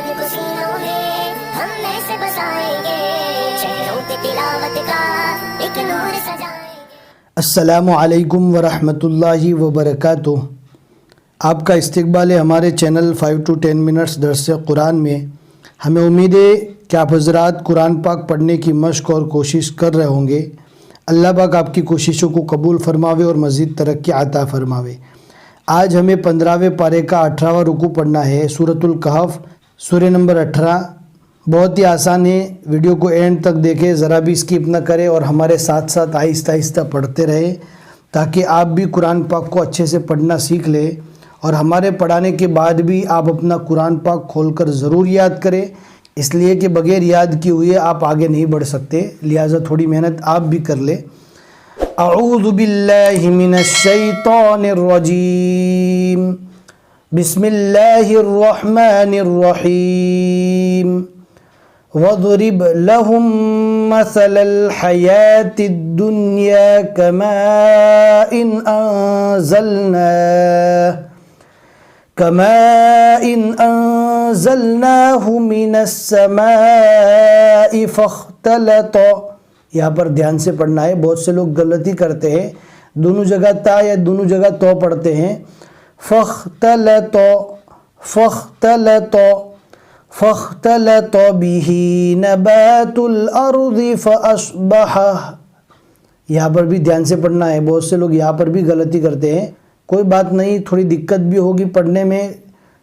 कुरान को सीनों में हम ऐसे बसाएंगे, शहरों पे तिलावत का एक नूर सजाएंगे। अस्सलामु अलैकुम वरहमतुल्लाहि वबरकातुह। आपका इस्तकबाल है हमारे चैनल 5 to 10 मिनट्स दर्स कुरान में। हमें उम्मीद है कि आप हज़रात कुरान पाक पढ़ने की मश्क और कोशिश कर रहे होंगे। अल्लाह पाक आपकी कोशिशों को कबूल फरमावे और मज़ीद तरक्की अता फरमावे। आज हमें 15वें पारे का 18वां रुकू पढ़ना है, सूरतुल कहफ, सूरह नंबर 18। बहुत ही आसान है, वीडियो को एंड तक देखें, ज़रा भी स्किप न करें और हमारे साथ साथ आहिस्ता आहिस्ता पढ़ते रहें ताकि आप भी कुरान पाक को अच्छे से पढ़ना सीख लें। और हमारे पढ़ाने के बाद भी आप अपना कुरान पाक खोलकर ज़रूर याद करें, इसलिए कि बग़ैर याद किए हुए आप आगे नहीं बढ़ सकते, लिहाजा थोड़ी मेहनत आप भी कर लें। अऊज़ु बिल्लाहि मिनश शैतानिर रजीम, बिस्मिल्लाहिर रहमानिर रहीम। वज़रिब लहुम मसलल हयातिद दुनिया कमाइन अंज़लनाहु मिनस समाई फ़ख्तलत। यहाँ पर ध्यान से पढ़ना है, बहुत से लोग गलती करते हैं, दोनों जगह ता या दोनों जगह तो पढ़ते हैं। फ़ख्तलत फ़ख्तलत फ़ख्तलत बिही नबातुल अर्ज़ि फ़अस्बह। यहाँ पर भी ध्यान से पढ़ना है, बहुत से लोग यहाँ पर भी गलती करते हैं। कोई बात नहीं, थोड़ी दिक्कत भी होगी पढ़ने में,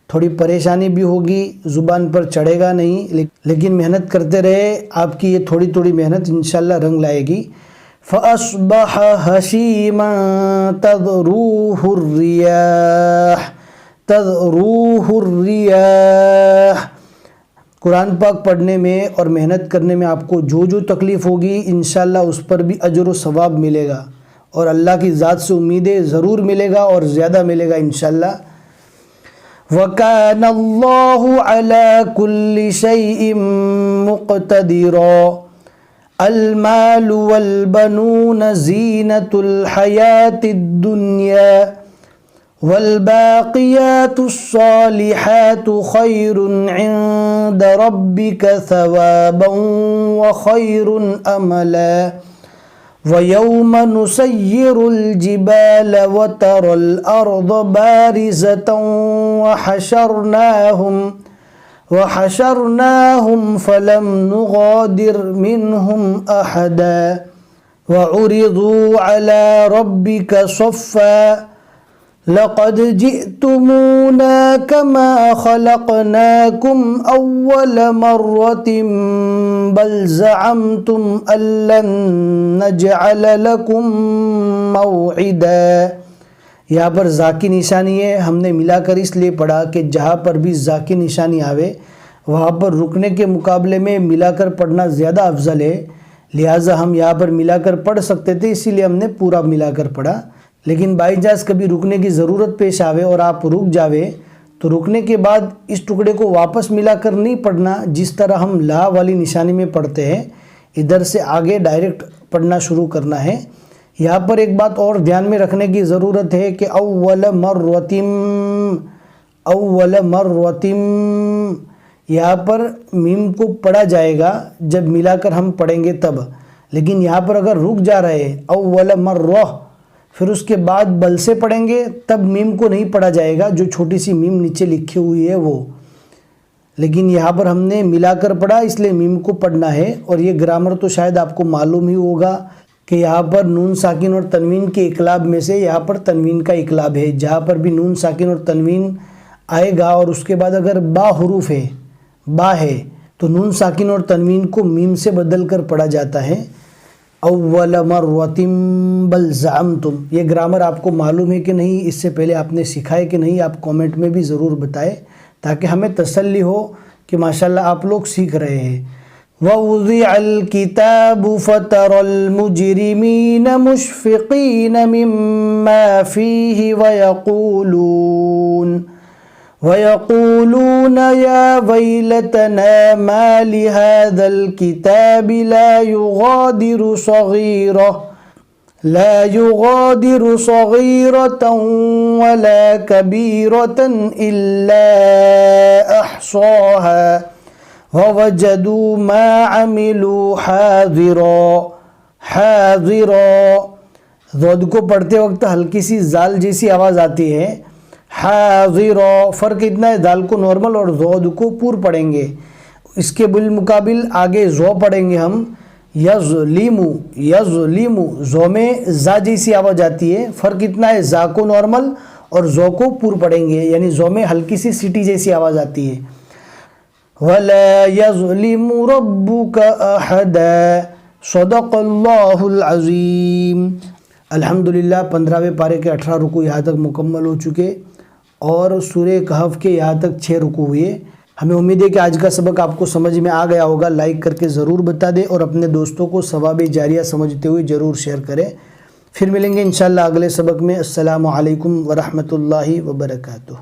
थोड़ी परेशानी भी होगी, ज़ुबान पर चढ़ेगा नहीं, लेकिन मेहनत करते रहे, आपकी ये थोड़ी थोड़ी मेहनत इंशाल्लाह रंग लाएगी। फ़अस्बह हशीमन तज़रूहुर रियाह। कुरान पाक पढ़ने में और मेहनत करने में आपको जो जो तकलीफ़ होगी इंशाल्लाह उस पर भी अजर व सवाब मिलेगा, और अल्लाह की ज़ात से उम्मीदें ज़रूर मिलेगा और ज़्यादा मिलेगा इंशाल्लाह। वकानल्लाहु अला कुल्लि शैइन मुक़तदिरा। अलमालु वल बनून ज़ीनतुल हयातिद दुनिया वल बाक़ियातुस सालिहातु खैरुन इंद रब्बिका सवाबन व खैरुन अमला। वयौम नुसय्यिरुल जिबाल व तरल अर्द बारिज़तन व हशरनाहुम फलम नुगादिर मिनहुम अहदा व उरिदू अला रब्बिका सफ़्फ़ा लक़द जिअ्तुमूना कमा खलक़नाकुम अव्वल मर्रतिन बल ज़अम्तुम अल्लन नजअल लकुम मौइदा। यहाँ पर ज़ा की निशानी है, हमने मिलाकर इसलिए पढ़ा कि जहाँ पर भी ज़ा की निशानी आवे वहाँ पर रुकने के मुकाबले में मिलाकर पढ़ना ज़्यादा अफजल है, लिहाजा हम यहाँ पर मिलाकर पढ़ सकते थे, इसीलिए हमने पूरा मिलाकर पढ़ा। लेकिन बाईजाज कभी रुकने की ज़रूरत पेश आवे और आप रुक जावे तो रुकने के बाद इस टुकड़े को वापस मिलाकर नहीं पढ़ना, जिस तरह हम ला वाली निशानी में पढ़ते हैं, इधर से आगे डायरेक्ट पढ़ना शुरू करना है। यहाँ पर एक बात और ध्यान में रखने की ज़रूरत है कि अव्वल मर्रतिम यहाँ पर मीम को पढ़ा जाएगा जब मिलाकर हम पढ़ेंगे तब, लेकिन यहाँ पर अगर रुक जा रहे अव्वल मर्रह फिर उसके बाद बल से पढ़ेंगे तब मीम को नहीं पढ़ा जाएगा, जो छोटी सी मीम नीचे लिखी हुई है वो। लेकिन यहाँ पर हमने मिलाकर पढ़ा इसलिए मीम को पढ़ना है। और ये ग्रामर तो शायद आपको मालूम ही होगा कि यहाँ पर नून साकिन और तनवीन के इकलाब में से यहाँ पर तनवीन का इकलाब है। जहाँ पर भी नून साकिन और तनवीन आएगा और उसके बाद अगर बा हुरूफ है, बा है, तो नून साकिन और तनवीन को मीम से बदल कर पढ़ा जाता है। अव्वल मर्रतिम बल ज़अम्तुम, ये ग्रामर आपको मालूम है कि नहीं, इससे पहले आपने सीखा है कि नहीं, आप कमेंट में भी ज़रूर बताएं ताकि हमें तसल्ली हो कि माशाल्लाह आप लोग सीख रहे हैं। ववुज़िअल किताबु फ़तरल मुजरिमीन मुश्फ़िक़ीन मिम्मा फ़ीहि वयक़ूलून या वैलतना मा लिहाज़ल किताबि ला युग़ादिरु لا يغادر صغيرة ولا كبيرة إلا أحصاها ووجدوا ما عملوا حاضرا ضاد کو پڑھتے وقت ہلکی سی زال جیسی آواز آتی ہے. حاضرا فرق اتنا ہے زال کو نارمل اور ضاد کو پور پڑھیں گے. اس کے بالمقابل آگے زو پڑھیں گے ہم یظلم زو میں زا جیسی آواز آتی ہے. فرق اتنا ہے زا کو نارمل اور زو کو پور پڑھیں گے یعنی زو میں ہلکی سی سیٹی جیسی آواز آتی ہے. وَلَا يَظْلِمُ رَبُّكَ أَحَدًا صدق اللہ العظیم. الحمدللہ 15ویں پارے کے 18 رکوع یہاں تک مکمل ہو چکے اور سورہ کہف کے یہاں تک 6 رکوع ہوئے. ہمیں امید ہے کہ آج کا سبق آپ کو سمجھ میں آ گیا ہوگا. لائک کر کے ضرور بتا دیں اور اپنے دوستوں کو ثواب جاریہ سمجھتے ہوئے ضرور شیئر کریں. پھر ملیں گے انشاءاللہ اگلے سبق میں. السلام علیکم ورحمۃ اللہ وبرکاتہ.